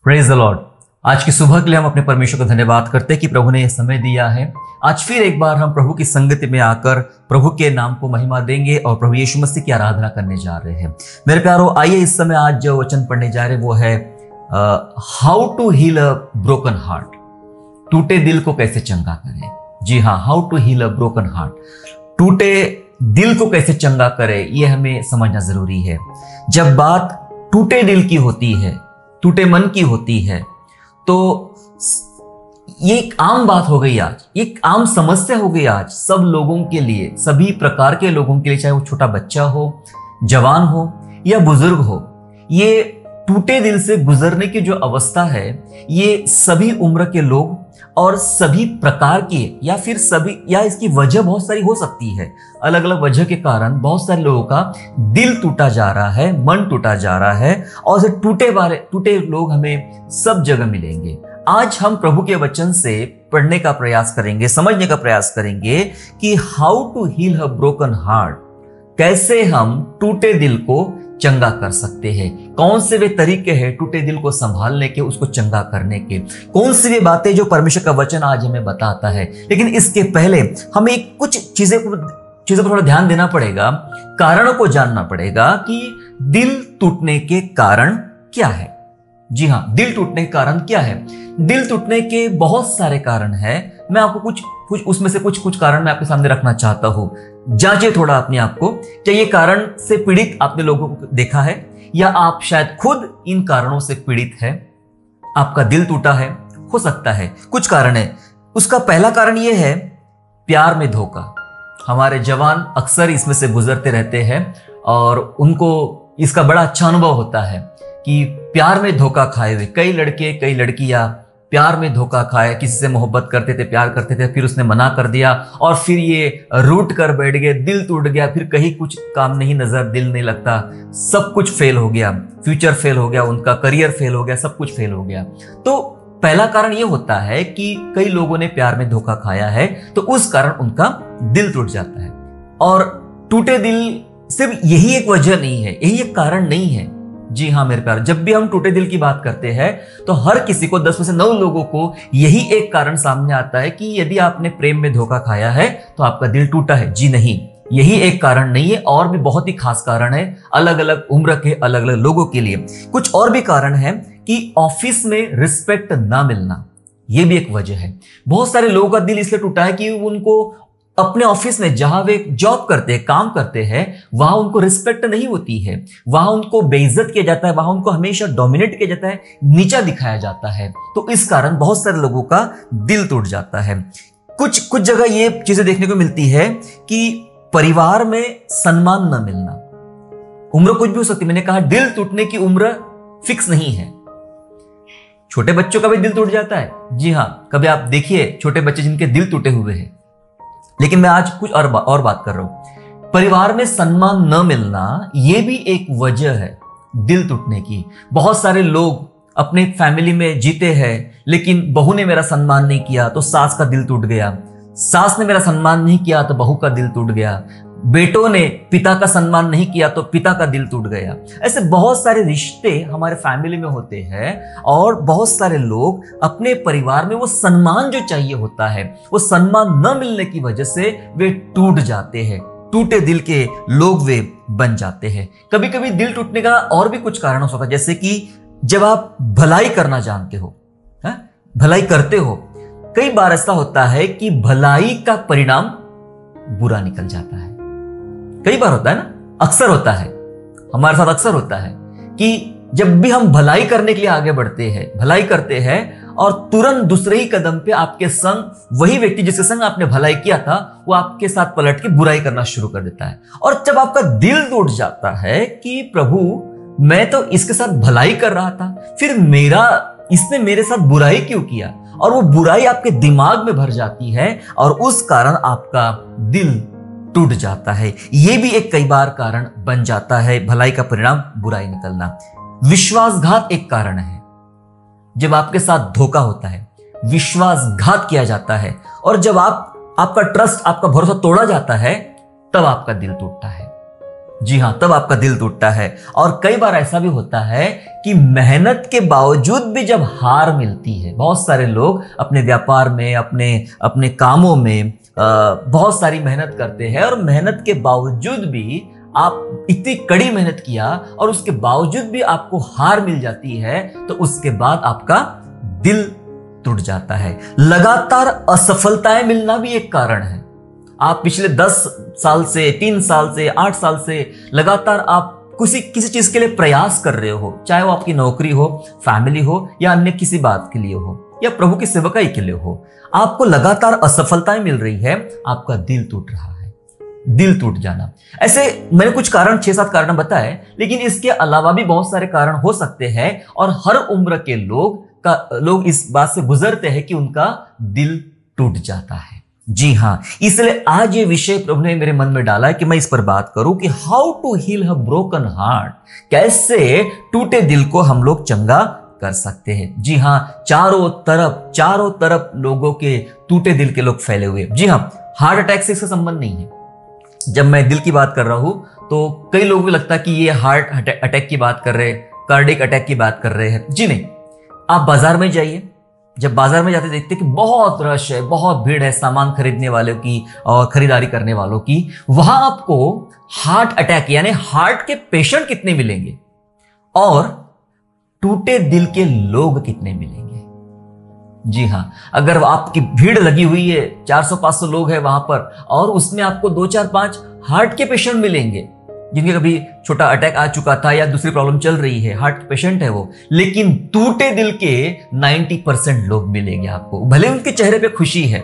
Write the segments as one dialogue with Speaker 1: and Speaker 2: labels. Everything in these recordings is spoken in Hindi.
Speaker 1: Praise the Lord. आज की सुबह के लिए हम अपने परमेश्वर को धन्यवाद करते हैं कि प्रभु ने यह समय दिया है। आज फिर एक बार हम प्रभु की संगति में आकर प्रभु के नाम को महिमा देंगे और प्रभु यीशु मसीह की आराधना करने जा रहे हैं। मेरे प्यारो, आइए इस समय आज जो वचन पढ़ने जा रहे हैं वो है how to heal a broken heart. टूटे दिल को कैसे चंगा करें। जी हाँ, how to heal a broken heart. टूटे दिल को कैसे चंगा करें, यह हमें समझना जरूरी है। जब बात टूटे दिल की होती है, टूटे मन की होती है, तो ये एक आम बात हो गई आज, एक आम समस्या हो गई आज सब लोगों के लिए, सभी प्रकार के लोगों के लिए, चाहे वो छोटा बच्चा हो, जवान हो या बुजुर्ग हो। ये टूटे दिल से गुजरने की जो अवस्था है, ये सभी उम्र के लोग और सभी प्रकार की, या फिर सभी, या इसकी वजह बहुत सारी हो सकती है। अलग अलग वजह के कारण बहुत सारे लोगों का दिल टूटा जा रहा है, मन टूटा जा रहा है, और टूटे लोग हमें सब जगह मिलेंगे। आज हम प्रभु के वचन से पढ़ने का प्रयास करेंगे, समझने का प्रयास करेंगे कि how to heal a broken heart. कैसे हम टूटे दिल को चंगा कर सकते हैं, कौन से वे तरीके हैं टूटे दिल को संभालने के, उसको चंगा करने के, कौन सी वे बातें जो परमेश्वर का वचन आज हमें बताता है। लेकिन इसके पहले हमें कुछ चीजों पर थोड़ा ध्यान देना पड़ेगा, कारणों को जानना पड़ेगा कि दिल टूटने के कारण क्या है। जी हाँ, दिल टूटने के कारण क्या है। दिल टूटने के बहुत सारे कारण हैं। मैं आपको कुछ उसमें से कुछ कारण मैं आपके सामने रखना चाहता हूं। जांचिए थोड़ा अपने आप को, क्या ये कारण से पीड़ित आपने लोगों को देखा है, या आप शायद खुद इन कारणों से पीड़ित है। आपका दिल टूटा है, हो सकता है कुछ कारण है। उसका पहला कारण यह है प्यार में धोखा। हमारे जवान अक्सर इसमें से गुजरते रहते हैं और उनको इसका बड़ा अच्छा अनुभव होता है कि प्यार में धोखा खाए हुए कई लड़के, कई लड़कियां प्यार में धोखा खाए, किसी से मोहब्बत करते थे, प्यार करते थे, फिर उसने मना कर दिया और फिर ये रूठ कर बैठ गए, दिल टूट गया, फिर कहीं कुछ काम नहीं, नजर दिल नहीं लगता, सब कुछ फेल हो गया, फ्यूचर फेल हो गया, उनका करियर फेल हो गया, सब कुछ फेल हो गया। तो पहला कारण ये होता है कि कई लोगों ने प्यार में धोखा खाया है, तो उस कारण उनका दिल टूट जाता है। और टूटे दिल सिर्फ यही एक वजह नहीं है, यही एक कारण नहीं है। जी हाँ मेरे प्यार, जब भी हम टूटे दिल की बात करते हैं तो हर किसी को 10 में से 9 लोगों को यही एक कारण सामने आता है कि यदि आपने प्रेम में धोखा खाया है तो आपका दिल टूटा है। जी नहीं, यही एक कारण नहीं है, और भी बहुत ही खास कारण है अलग अलग उम्र के अलग अलग लोगों के लिए। कुछ और भी कारण है कि ऑफिस में रिस्पेक्ट ना मिलना, यह भी एक वजह है। बहुत सारे लोगों का दिल इसलिए टूटा है कि उनको अपने ऑफिस में, जहां वे जॉब करते हैं, काम करते हैं, वहां उनको रिस्पेक्ट नहीं होती है, वहां उनको बेइज्जत किया जाता है, वहां उनको हमेशा डोमिनेट किया जाता है, नीचा दिखाया जाता है। तो इस कारण बहुत सारे लोगों का दिल टूट जाता है। कुछ जगह ये चीजें देखने को मिलती है कि परिवार में सम्मान न मिलना। उम्र कुछ भी हो सकती है, मैंने कहा दिल टूटने की उम्र फिक्स नहीं है। छोटे बच्चों का भी दिल टूट जाता है। जी हाँ, कभी आप देखिए छोटे बच्चे जिनके दिल टूटे हुए हैं। लेकिन मैं आज कुछ और बात कर रहा हूं। परिवार में सम्मान न मिलना, यह भी एक वजह है दिल टूटने की। बहुत सारे लोग अपने फैमिली में जीते हैं, लेकिन बहू ने मेरा सम्मान नहीं किया तो सास का दिल टूट गया, सास ने मेरा सम्मान नहीं किया तो बहू का दिल टूट गया, बेटों ने पिता का सम्मान नहीं किया तो पिता का दिल टूट गया। ऐसे बहुत सारे रिश्ते हमारे फैमिली में होते हैं, और बहुत सारे लोग अपने परिवार में वो सम्मान जो चाहिए होता है, वो सम्मान न मिलने की वजह से वे टूट जाते हैं। टूटे दिल के लोग वे बन जाते हैं। कभी कभी दिल टूटने का और भी कुछ कारण हो सकता है, जैसे कि जब आप भलाई करना जानते हो, भलाई करते हो, कई बार ऐसा होता है कि भलाई का परिणाम बुरा निकल जाता है। कई बार होता है ना, अक्सर होता है, हमारे साथ अक्सर होता है कि जब भी हम भलाई करने के लिए आगे बढ़ते हैं, भलाई करते हैं, और तुरंत दूसरे ही कदम पे आपके संग वही व्यक्ति जिसके संग आपने भलाई किया था, वो आपके साथ पलट के बुराई करना शुरू कर देता है। और जब आपका दिल टूट जाता है कि प्रभु, मैं तो इसके साथ भलाई कर रहा था, फिर इसने मेरे साथ बुराई क्यों किया, और वो बुराई आपके दिमाग में भर जाती है और उस कारण आपका दिल टूट जाता है। यह भी एक कई बार कारण बन जाता है, भलाई का परिणाम बुराई निकलना। विश्वासघात एक कारण है। जब आपके साथ धोखा होता है, विश्वासघात किया जाता है, और जब आपका ट्रस्ट, आपका भरोसा तोड़ा जाता है, तब आपका दिल टूटता है। जी हाँ, तब आपका दिल टूटता है। और कई बार ऐसा भी होता है कि मेहनत के बावजूद भी जब हार मिलती है, बहुत सारे लोग अपने व्यापार में, अपने अपने कामों में बहुत सारी मेहनत करते हैं और मेहनत के बावजूद भी आप इतनी कड़ी मेहनत किया और उसके बावजूद भी आपको हार मिल जाती है, तो उसके बाद आपका दिल टूट जाता है। लगातार असफलताएं मिलना भी एक कारण है। आप पिछले 10 साल से, 3 साल से, 8 साल से लगातार आप किसी चीज के लिए प्रयास कर रहे हो, चाहे वो आपकी नौकरी हो, फैमिली हो या अन्य किसी बात के लिए हो या प्रभु की सेवकाई के लिए हो, आपको लगातार असफलताएं मिल रही है, आपका दिल टूट रहा है। दिल टूट जाना, ऐसे मैंने कुछ कारण 6-7 कारण बताए, लेकिन इसके अलावा भी बहुत सारे कारण हो सकते हैं और हर उम्र के लोग इस बात से गुजरते हैं कि उनका दिल टूट जाता है। जी हाँ, इसलिए आज ये विषय प्रभु ने मेरे मन में डाला है कि मैं इस पर बात करूं कि how to heal a broken heart, कैसे टूटे दिल को हम लोग चंगा कर सकते हैं। जी हाँ, चारों तरफ लोगों के टूटे दिल के लोग फैले हुए। जी हाँ, हार्ट अटैक से इसका संबंध नहीं है। जब मैं दिल की बात कर रहा हूं तो कई लोगों को लगता है कि ये हार्ट अटैक की बात कर रहे हैं, कार्डियक अटैक की बात कर रहे हैं। जी नहीं, आप बाजार में जाइए, जब बाजार में जाते देखते कि बहुत रश है, बहुत भीड़ है सामान खरीदने वालों की और खरीदारी करने वालों की, वहां आपको हार्ट अटैक यानी हार्ट के पेशेंट कितने मिलेंगे और टूटे दिल के लोग कितने मिलेंगे। जी हाँ, अगर आपकी भीड़ लगी हुई है, 400-500 लोग हैं वहां पर, और उसमें आपको 2-4-5 हार्ट के पेशेंट मिलेंगे जिनके कभी छोटा अटैक आ चुका था या दूसरी प्रॉब्लम चल रही है, हार्ट पेशेंट है वो, लेकिन टूटे दिल के 90% लोग मिलेंगे आपको। भले उनके चेहरे पे खुशी है,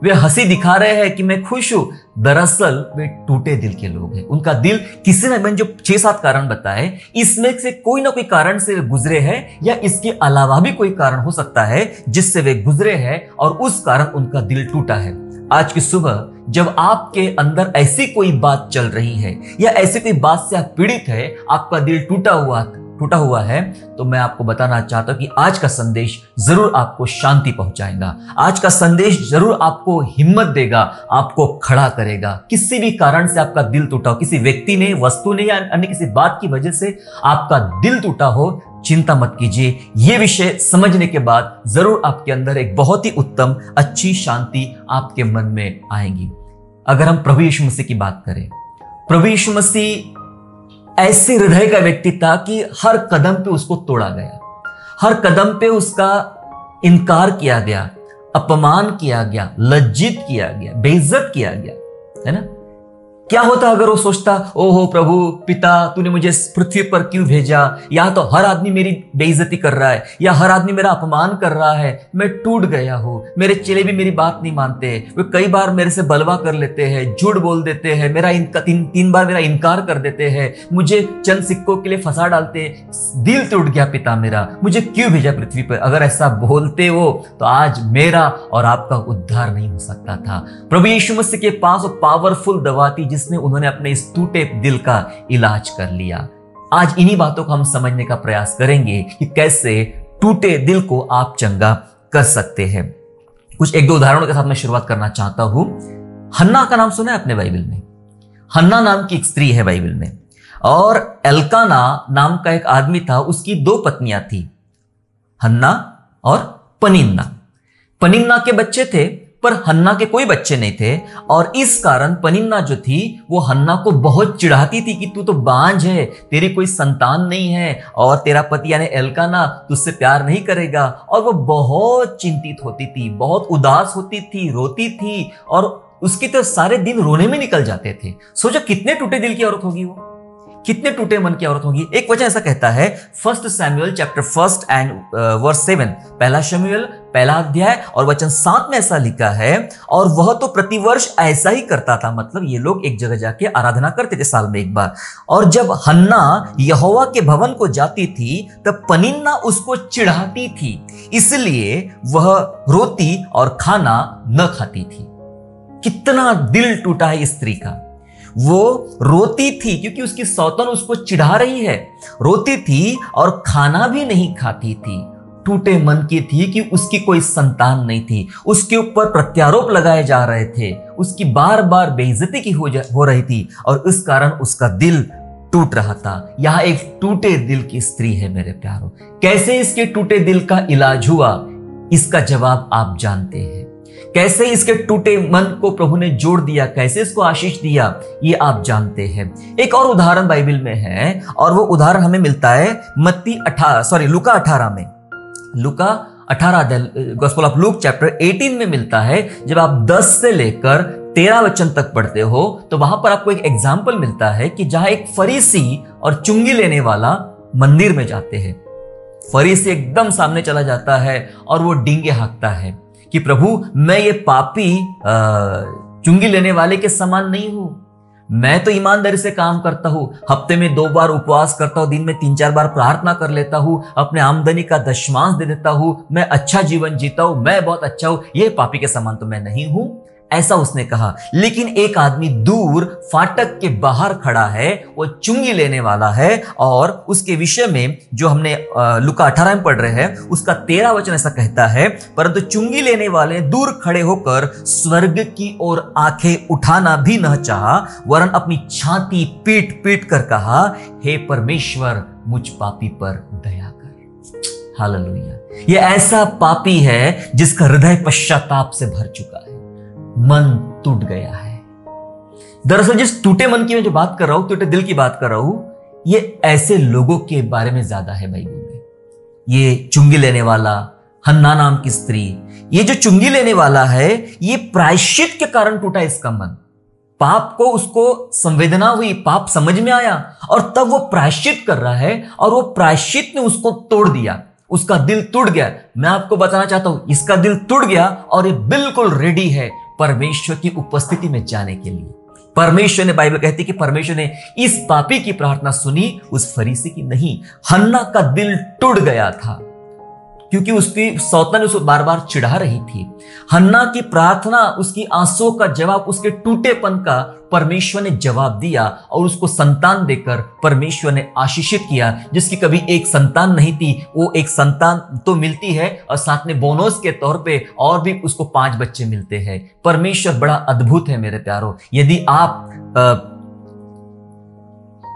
Speaker 1: वे हंसी दिखा रहे हैं कि मैं खुश हूं, दरअसल वे टूटे दिल के लोग हैं। उनका दिल किसी ने, मैंने जो 6-7 कारण बताए, इसमें से कोई ना कोई कारण से गुजरे हैं या इसके अलावा भी कोई कारण हो सकता है जिससे वे गुजरे हैं और उस कारण उनका दिल टूटा है। आज की सुबह जब आपके अंदर ऐसी कोई बात चल रही है या ऐसी कोई बात से आप पीड़ित है, आपका दिल टूटा हुआ है, तो मैं आपको बताना चाहता हूं कि आज का संदेश जरूर आपको शांति पहुंचाएगा। आज का संदेश जरूर आपको हिम्मत देगा, आपको खड़ा करेगा। किसी भी कारण से आपका दिल टूटा हो, किसी व्यक्ति ने, वस्तु ने या अन्य किसी बात की वजह से आपका दिल टूटा हो, चिंता मत कीजिए। यह विषय समझने के बाद जरूर आपके अंदर एक बहुत ही उत्तम, अच्छी शांति आपके मन में आएगी। अगर हम प्रभु यीशु मसीह की बात करें, प्रभु यीशु मसीह ऐसे हृदय का व्यक्ति था कि हर कदम पे उसको तोड़ा गया, हर कदम पे उसका इनकार किया गया, अपमान किया गया, लज्जित किया गया, बेइज्जत किया गया, है ना। क्या होता अगर वो सोचता, ओहो प्रभु पिता, तूने मुझे पृथ्वी पर क्यों भेजा, या तो हर आदमी मेरी बेइज्जती कर रहा है या हर आदमी मेरा अपमान कर रहा है, मैं टूट गया हूं, मेरे चेले भी मेरी बात नहीं मानते, वे कई बार मेरे से बलवा कर लेते हैं, झूठ बोल देते हैं, मेरा तीन बार मेरा इनकार कर देते हैं, मुझे चंद सिक्कों के लिए फंसा डालते, दिल टूट गया पिता मेरा, मुझे क्यों भेजा पृथ्वी पर। अगर ऐसा बोलते हो तो आज मेरा और आपका उद्धार नहीं हो सकता था। प्रभु यीशु मसीह के पास वो पावरफुल दवा थी जिसने उन्होंने अपने इस टूटे दिल का इलाज कर लिया। आज इन्हीं बातों को हम समझने का प्रयास करेंगे कि कैसे टूटे दिल को आप चंगा कर सकते हैं। कुछ 1-2 उदाहरणों के साथ मैं शुरुआत करना चाहता हूं। हन्ना का नाम सुना है आपने बाइबल में? हन्ना नाम की एक स्त्री है बाइबल में, और एल्काना नाम का एक आदमी था, उसकी 2 पत्नियां थी, हन्ना और पनिन्ना। पनिन्ना के बच्चे थे पर हन्ना के कोई बच्चे नहीं थे, और इस कारण पनिन्ना जो थी वो हन्ना को बहुत चिढ़ाती थी कि तू तो बांझ है, तेरी कोई संतान नहीं है और तेरा पति यानी एल्काना तुझसे प्यार नहीं करेगा। और वो बहुत चिंतित होती थी, बहुत उदास होती थी, रोती थी, और उसकी तो सारे दिन रोने में निकल जाते थे। सोचो कितने टूटे दिल की औरत होगी वो, कितने टूटे मन की औरत होगी। एक वचन ऐसा कहता है, 1 शमूएल चैप्टर 1 एंड वर्स 7, पहला शमूएल पहला अध्याय और वचन 7 में ऐसा लिखा है, और वह तो प्रतिवर्ष ऐसा ही करता था। मतलब ये लोग एक जगह जाके आराधना करते थे साल में एक बार, और जब हन्ना यहोवा के भवन को जाती थी तब पनिन्ना उसको चिढ़ाती थी, इसलिए वह रोती और खाना न खाती थी। कितना दिल टूटा है इस स्त्री का। वो रोती थी क्योंकि उसकी सौतन उसको चिढ़ा रही है, रोती थी और खाना भी नहीं खाती थी। टूटे मन की थी कि उसकी कोई संतान नहीं थी, उसके ऊपर प्रत्यारोप लगाए जा रहे थे, उसकी बार बार बेइज्जती की हो रही थी और इस कारण उसका दिल टूट रहा था। यह एक टूटे दिल की स्त्री है मेरे प्यारों। कैसे इसके टूटे दिल का इलाज हुआ, इसका जवाब आप जानते हैं। कैसे इसके टूटे मन को प्रभु ने जोड़ दिया, कैसे इसको आशीष दिया, ये आप जानते हैं। एक और उदाहरण बाइबल में है और वो उदाहरण हमें मिलता है लूका 18 में। लूका 18 गॉस्पेल ऑफ लूक चैप्टर 18 में मिलता है। जब आप 10 से लेकर 13 वचन तक पढ़ते हो तो वहां पर आपको एक एग्जाम्पल मिलता है कि जहां एक फरीसी और चुंगी लेने वाला मंदिर में जाते हैं। फरीसी एकदम सामने चला जाता है और वो डींगे हाँकता है कि प्रभु, मैं ये पापी चुंगी लेने वाले के समान नहीं हूं। मैं तो ईमानदारी से काम करता हूं, हफ्ते में 2 बार उपवास करता हूं, दिन में 3-4 बार प्रार्थना कर लेता हूं, अपने आमदनी का दशमांश दे देता हूं, मैं अच्छा जीवन जीता हूं, मैं बहुत अच्छा हूं, ये पापी के समान तो मैं नहीं हूं, ऐसा उसने कहा। लेकिन एक आदमी दूर फाटक के बाहर खड़ा है, वो चुंगी लेने वाला है और उसके विषय में जो हमने लूका 18 में पढ़ रहे हैं उसका 13 वचन ऐसा कहता है, परंतु चुंगी लेने वाले दूर खड़े होकर स्वर्ग की ओर आंखें उठाना भी न चाहा, वरन अपनी छाती पीट पीट कर कहा, हे परमेश्वर, मुझ पापी पर दया कर। हालेलुया। ये ऐसा पापी है जिसका हृदय पश्चाताप से भर चुका है, मन टूट गया है। दरअसल जिस टूटे मन की मैं जो बात कर रहा हूं, टूटे दिल की बात कर रहा हूं, ये ऐसे लोगों के बारे में ज्यादा है बाइबल में। ये चुंगी लेने वाला, हन्ना नाम की स्त्री, ये जो चुंगी लेने वाला है, ये प्रायश्चित के कारण टूटा इसका मन। पाप को उसको संवेदना हुई, पाप समझ में आया और तब वो प्रायश्चित कर रहा है और वो प्रायश्चित ने उसको तोड़ दिया, उसका दिल टूट गया। मैं आपको बताना चाहता हूं, इसका दिल टूट गया और ये बिल्कुल रेडी है परमेश्वर की उपस्थिति में जाने के लिए। परमेश्वर ने, बाइबल कहती है कि परमेश्वर ने इस पापी की प्रार्थना सुनी, उस फरीसी की नहीं। हन्ना का दिल टूट गया था क्योंकि उसकी सौतन उसको बार बार चिढ़ा रही थी। हन्ना की प्रार्थना, उसकी आंसुओं का जवाब, उसके टूटेपन का परमेश्वर ने जवाब दिया और उसको संतान देकर परमेश्वर ने आशीषित किया। जिसकी कभी एक संतान नहीं थी, वो एक संतान तो मिलती है और साथ में बोनस के तौर पे और भी उसको 5 बच्चे मिलते हैं। परमेश्वर बड़ा अद्भुत है मेरे प्यारों। यदि आप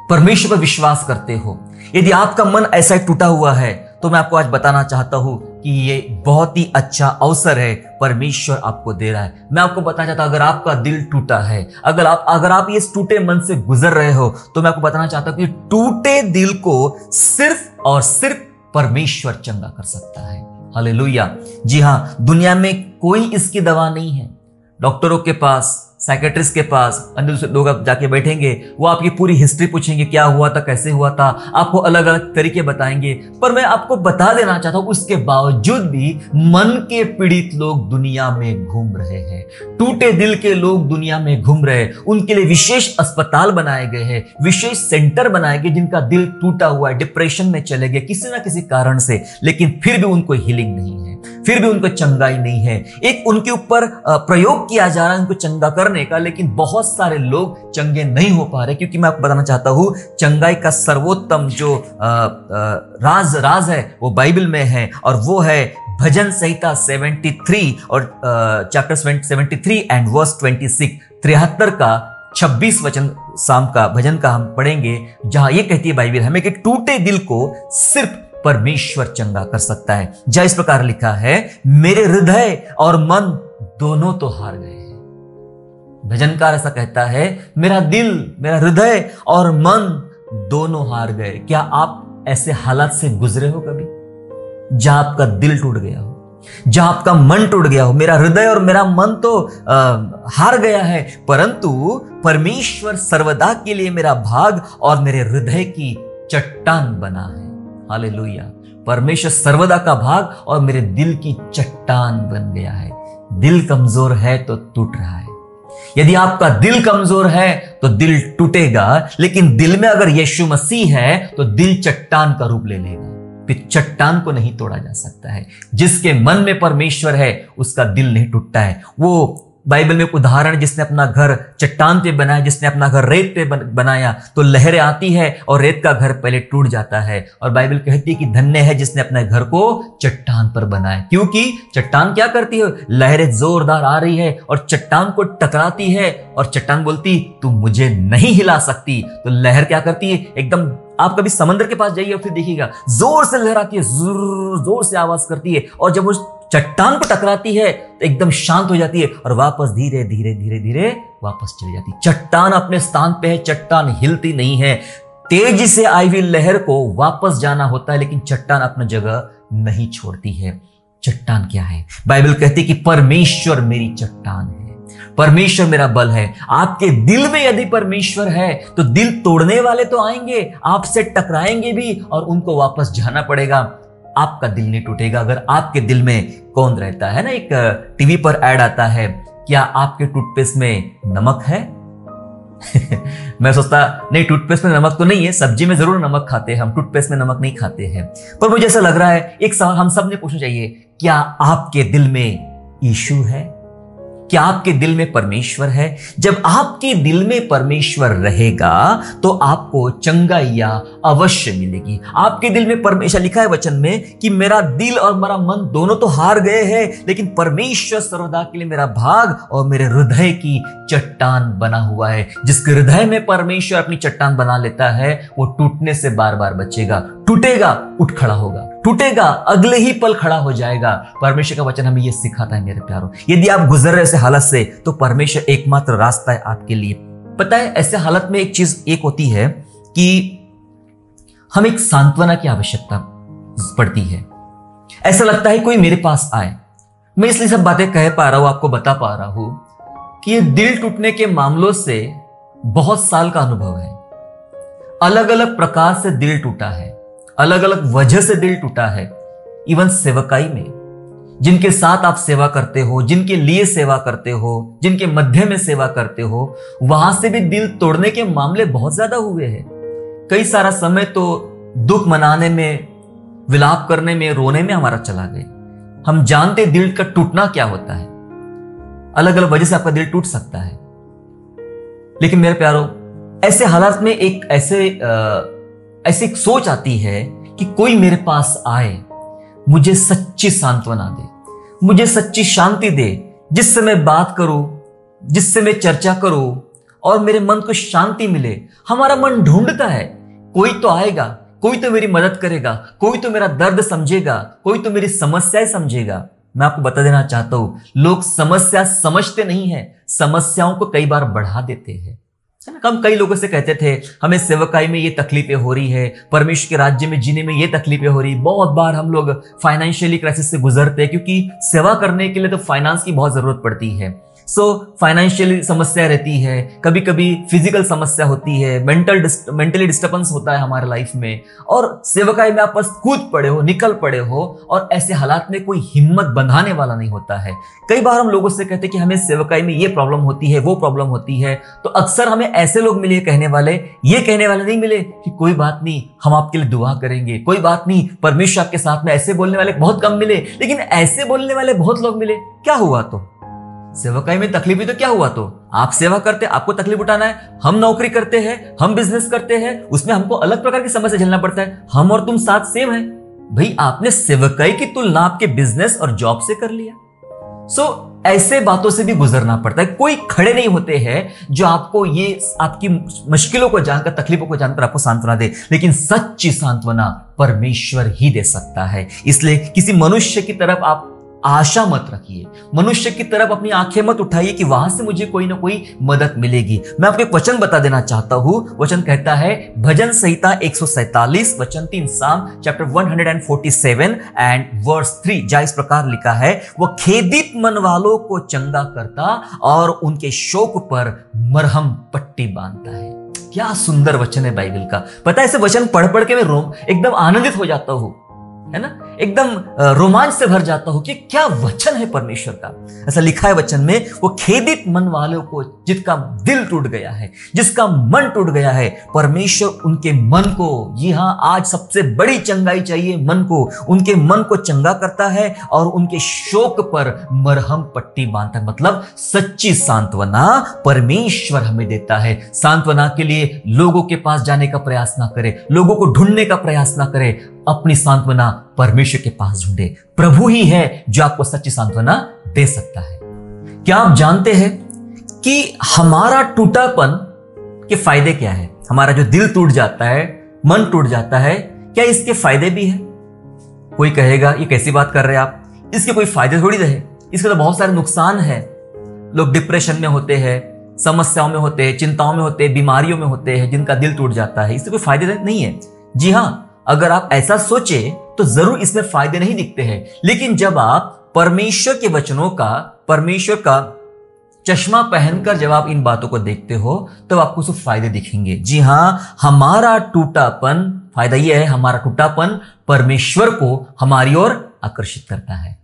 Speaker 1: परमेश्वर पर विश्वास करते हो, यदि आपका मन ऐसा टूटा हुआ है, तो मैं आपको आज बताना चाहता हूं कि ये बहुत ही अच्छा अवसर है परमेश्वर आपको दे रहा है। मैं आपको बताना चाहता हूं, अगर आपका दिल टूटा है, अगर आप ये टूटे मन से गुजर रहे हो, तो मैं आपको बताना चाहता हूं कि टूटे दिल को सिर्फ और सिर्फ परमेश्वर चंगा कर सकता है। हालेलुया। जी हां, दुनिया में कोई इसकी दवा नहीं है। डॉक्टरों के पास, साइकेट्रिस्ट के पास अन्य दूसरे लोग आप जाके बैठेंगे, वो आपकी पूरी हिस्ट्री पूछेंगे, क्या हुआ था, कैसे हुआ था, आपको अलग अलग तरीके बताएंगे। पर मैं आपको बता देना चाहता हूं, उसके बावजूद भी मन के पीड़ित लोग दुनिया में घूम रहे हैं, टूटे दिल के लोग दुनिया में घूम रहे हैं। उनके लिए विशेष अस्पताल बनाए गए हैं, विशेष सेंटर बनाए गए, जिनका दिल टूटा हुआ है, डिप्रेशन में चले गए किसी ना किसी कारण से, लेकिन फिर भी उनको हीलिंग नहीं है, फिर भी उनको चंगाई नहीं है। एक उनके ऊपर प्रयोग किया जा रहा है उनको चंगा करने का, लेकिन बहुत सारे लोग चंगे नहीं हो पा रहे। क्योंकि मैं आपको बताना चाहता हूं, चंगाई का सर्वोत्तम जो राज है वो बाइबल में है, और वो है भजन संहिता 73 और चैप्टर 73 एंड वर्स 26, 73 का 26 वचन शाम का भजन का हम पढ़ेंगे, जहां ये कहती है बाइबल हमें कि टूटे दिल को सिर्फ परमेश्वर चंगा कर सकता है। जहां इस प्रकार लिखा है, मेरे हृदय और मन दोनों तो हार गए हैं। भजनकार ऐसा कहता है, मेरा दिल, मेरा हृदय और मन दोनों हार गए। क्या आप ऐसे हालात से गुजरे हो कभी, जहां आपका दिल टूट गया हो, जहां आपका मन टूट गया हो? मेरा हृदय और मेरा मन तो हार गया है, परंतु परमेश्वर सर्वदा के लिए मेरा भाग और मेरे हृदय की चट्टान बना है। हालेलुया। परमेश्वर सर्वदा का भाग और मेरे दिल की चट्टान बन गया है। दिल कमजोर है तो टूट रहा है। यदि आपका दिल कमजोर है तो दिल टूटेगा, लेकिन दिल में अगर यीशु मसीह है तो दिल चट्टान का रूप ले लेगा। फिर चट्टान को नहीं तोड़ा जा सकता है। जिसके मन में परमेश्वर है उसका दिल नहीं टूटता है। वो बाइबल में एक उदाहरण है, जिसने अपना घर चट्टान पे बनाया, जिसने अपना घर रेत पे बनाया तो लहरें आती है और रेत का घर पहले टूट जाता है। और बाइबल कहती है कि धन्य है जिसने अपने घर को चट्टान पर बनाया, क्योंकि चट्टान क्या करती है, लहरें जोरदार आ रही है और चट्टान को टकराती है और चट्टान बोलती तुम मुझे नहीं हिला सकती। तो लहर क्या करती है, एकदम आप कभी समंदर के पास जाइए और फिर देखिएगा जोर से लहर आती है, जोर से आवाज करती है, और जब वो चट्टान को टकराती है तो एकदम शांत हो जाती है और वापस धीरे धीरे धीरे धीरे वापस चली जाती है। चट्टान अपने स्थान पे है, चट्टान हिलती नहीं है। तेजी से आई हुई लहर को वापस जाना होता है, लेकिन चट्टान अपनी जगह नहीं छोड़ती है। चट्टान क्या है? बाइबल कहती है कि परमेश्वर मेरी चट्टान है, परमेश्वर मेरा बल है। आपके दिल में यदि परमेश्वर है तो दिल तोड़ने वाले तो आएंगे, आपसे टकराएंगे भी और उनको वापस जाना पड़ेगा। आपका दिल नहीं टूटेगा अगर आपके दिल में कौन रहता है ना। एक टीवी पर ऐड आता है, क्या आपके टूथपेस्ट में नमक है? मैं सोचता नहीं, टूथपेस्ट में नमक तो नहीं है, सब्जी में जरूर नमक खाते हैं हम, टूथपेस्ट में नमक नहीं खाते हैं। पर मुझे ऐसा लग रहा है एक सवाल हम सब ने पूछना चाहिए, क्या आपके दिल में यीशु है? क्या आपके दिल में परमेश्वर है? जब आपके दिल में परमेश्वर रहेगा तो आपको चंगाइयां अवश्य मिलेगी। आपके दिल में परमेश्वर, लिखा है वचन में कि मेरा दिल और मेरा मन दोनों तो हार गए हैं, लेकिन परमेश्वर सर्वदा के लिए मेरा भाग और मेरे हृदय की चट्टान बना हुआ है। जिसके हृदय में परमेश्वर अपनी चट्टान बना लेता है वो टूटने से बार बार बचेगा। टूटेगा उठ खड़ा होगा, टूटेगा अगले ही पल खड़ा हो जाएगा। परमेश्वर का वचन हमें यह सिखाता है मेरे प्यारों। यदि आप गुजर रहे ऐसे हालत से तो परमेश्वर एकमात्र रास्ता है आपके लिए। पता है ऐसे हालत में एक चीज एक होती है कि हम एक सांत्वना की आवश्यकता पड़ती है। ऐसा लगता है कोई मेरे पास आए। मैं इसलिए सब बातें कह पा रहा हूं, आपको बता पा रहा हूं कि ये दिल टूटने के मामलों से बहुत साल का अनुभव है। अलग अलग प्रकार से दिल टूटा है, अलग अलग वजह से दिल टूटा है। इवन सेवकाई में जिनके साथ आप सेवा करते हो, जिनके लिए सेवा करते हो, जिनके मध्य में सेवा करते हो, वहां से भी दिल तोड़ने के मामले बहुत ज्यादा हुए हैं। कई सारा समय तो दुख मनाने में, विलाप करने में, रोने में हमारा चला गया। हम जानते दिल का टूटना क्या होता है। अलग अलग वजह से आपका दिल टूट सकता है। लेकिन मेरे प्यारों, ऐसे हालात में एक ऐसी सोच आती है कि कोई मेरे पास आए, मुझे सच्ची सांत्वना दे, मुझे सच्ची शांति दे, जिससे मैं बात करूं, जिससे मैं चर्चा करूं और मेरे मन को शांति मिले। हमारा मन ढूंढता है कोई तो आएगा, कोई तो मेरी मदद करेगा, कोई तो मेरा दर्द समझेगा, कोई तो मेरी समस्याएं समझेगा। मैं आपको बता देना चाहता हूं, लोग समस्या समझते नहीं है, समस्याओं को कई बार बढ़ा देते हैं। हम कई लोगों से कहते थे हमें सेवकाई में ये तकलीफें हो रही है, परमेश्वर के राज्य में जीने में ये तकलीफें हो रही। बहुत बार हम लोग फाइनेंशियली क्राइसिस से गुजरते हैं, क्योंकि सेवा करने के लिए तो फाइनेंस की बहुत जरूरत पड़ती है। फाइनेंशियली समस्या रहती है, कभी कभी फिजिकल समस्या होती है, मेंटली डिस्टर्बेंस होता है हमारे लाइफ में। और सेवकाई में आप बस कूद पड़े हो, निकल पड़े हो, और ऐसे हालात में कोई हिम्मत बंधाने वाला नहीं होता है। कई बार हम लोगों से कहते हैं कि हमें सेवकाई में ये प्रॉब्लम होती है, वो प्रॉब्लम होती है, तो अक्सर हमें ऐसे लोग मिले कहने वाले, ये कहने वाले नहीं मिले कि कोई बात नहीं, हम आपके लिए दुआ करेंगे, कोई बात नहीं, परमेश्वर आपके साथ में। ऐसे बोलने वाले बहुत कम मिले, लेकिन ऐसे बोलने वाले बहुत लोग मिले। क्या हुआ? तो सेवकाई में तकलीफ ही तो क्या हुआ? तो आप सेवा करते, आपको तकलीफ उठाना है। हम नौकरी करते हैं, हम बिजनेस करते हैं, उसमें हमको अलग प्रकार की समस्या झेलना पड़ता है। हम और तुम साथ सेम है भाई। आपने सेवकाई की तुलना आपके बिजनेस और जॉब से कर लिया। ऐसे बातों से भी गुजरना पड़ता है। कोई खड़े नहीं होते हैं जो आपको ये आपकी मुश्किलों को जानकर, तकलीफों को जानकर आपको सांत्वना दे, लेकिन सच्ची सांत्वना परमेश्वर ही दे सकता है। इसलिए किसी मनुष्य की तरफ आप आशा मत रखिए, मनुष्य की तरफ अपनी आंखें मत उठाइए कि वहां से मुझे कोई ना कोई मदद मिलेगी। मैं आपको एक वचन बता देना चाहता हूं। वचन कहता है, भजन संहिता 147 वचन 3, साम चैप्टर 147 एंड वर्स 3, जहां इस प्रकार लिखा है, वह खेदित मन वालों को चंगा करता और उनके शोक पर मरहम पट्टी बांधता है। क्या सुंदर वचन है बाइबल का। पता है, ऐसे वचन पढ़ पढ़ के मैं एकदम आनंदित हो जाता हूं। है ना, एकदम रोमांच से भर जाता हूं कि क्या वचन है परमेश्वर का। ऐसा लिखा है वचन में, वो खेदित मन वालों को, जिसका दिल टूट गया है, जिसका मन टूट गया है, परमेश्वर उनके मन को, जी हां, आज सबसे बड़ी चंगाई चाहिए मन को, उनके मन को चंगा करता है और उनके शोक पर मरहम पट्टी बांधता है। मतलब सच्ची सांत्वना परमेश्वर हमें देता है। सांत्वना के लिए लोगों के पास जाने का प्रयास ना करें, लोगों को ढूंढने का प्रयास ना करें, अपनी सांत्वना परमेश्वर के पास ढूंढे। प्रभु ही है जो आपको सच्ची सांत्वना दे सकता है। क्या आप जानते हैं कि हमारा टूटापन के फायदे क्या है? हमारा जो दिल टूट जाता है, मन टूट जाता है, क्या इसके फायदे भी है? कोई कहेगा ये कैसी बात कर रहे हैं आप, इसके कोई फायदे थोड़ी रहे, इसके तो बहुत सारे नुकसान है। लोग डिप्रेशन में होते हैं, समस्याओं में होते हैं, चिंताओं में होते हैं, बीमारियों में होते हैं, जिनका दिल टूट जाता है। इससे कोई फायदे नहीं है। जी हां, अगर आप ऐसा सोचे तो जरूर इसमें फायदे नहीं दिखते हैं, लेकिन जब आप परमेश्वर के वचनों का, परमेश्वर का चश्मा पहनकर जब आप इन बातों को देखते हो तो आपको सिर्फ फायदे दिखेंगे। जी हां, हमारा टूटापन, फायदा यह है, हमारा टूटापन परमेश्वर को हमारी ओर आकर्षित करता है।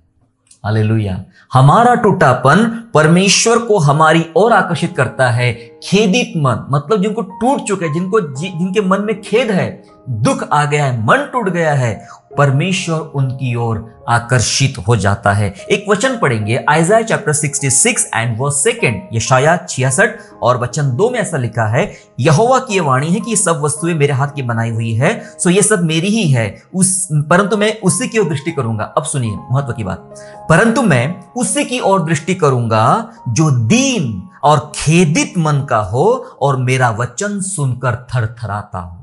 Speaker 1: हालेलुया। हमारा टूटापन परमेश्वर को हमारी ओर आकर्षित करता है। खेदित मन, मतलब जिनको टूट चुके, जिनके मन में खेद है, दुख आ गया है, मन टूट गया है, परमेश्वर उनकी ओर आकर्षित हो जाता है। एक वचन पढ़ेंगे, आइज़ाया चैप्टर 66 एंड वर्स 2, यशाया 66 और वचन 2 में ऐसा लिखा है, यहोवा की ये वाणी है कि ये सब वस्तुएं मेरे हाथ की बनाई हुई है, सो ये सब मेरी ही है, परंतु मैं उसी की ओर दृष्टि करूंगा। अब सुनिए महत्व की बात, परंतु मैं उसी की ओर दृष्टि करूंगा जो दीन और खेदित मन का हो और मेरा वचन सुनकर थरथराता हो।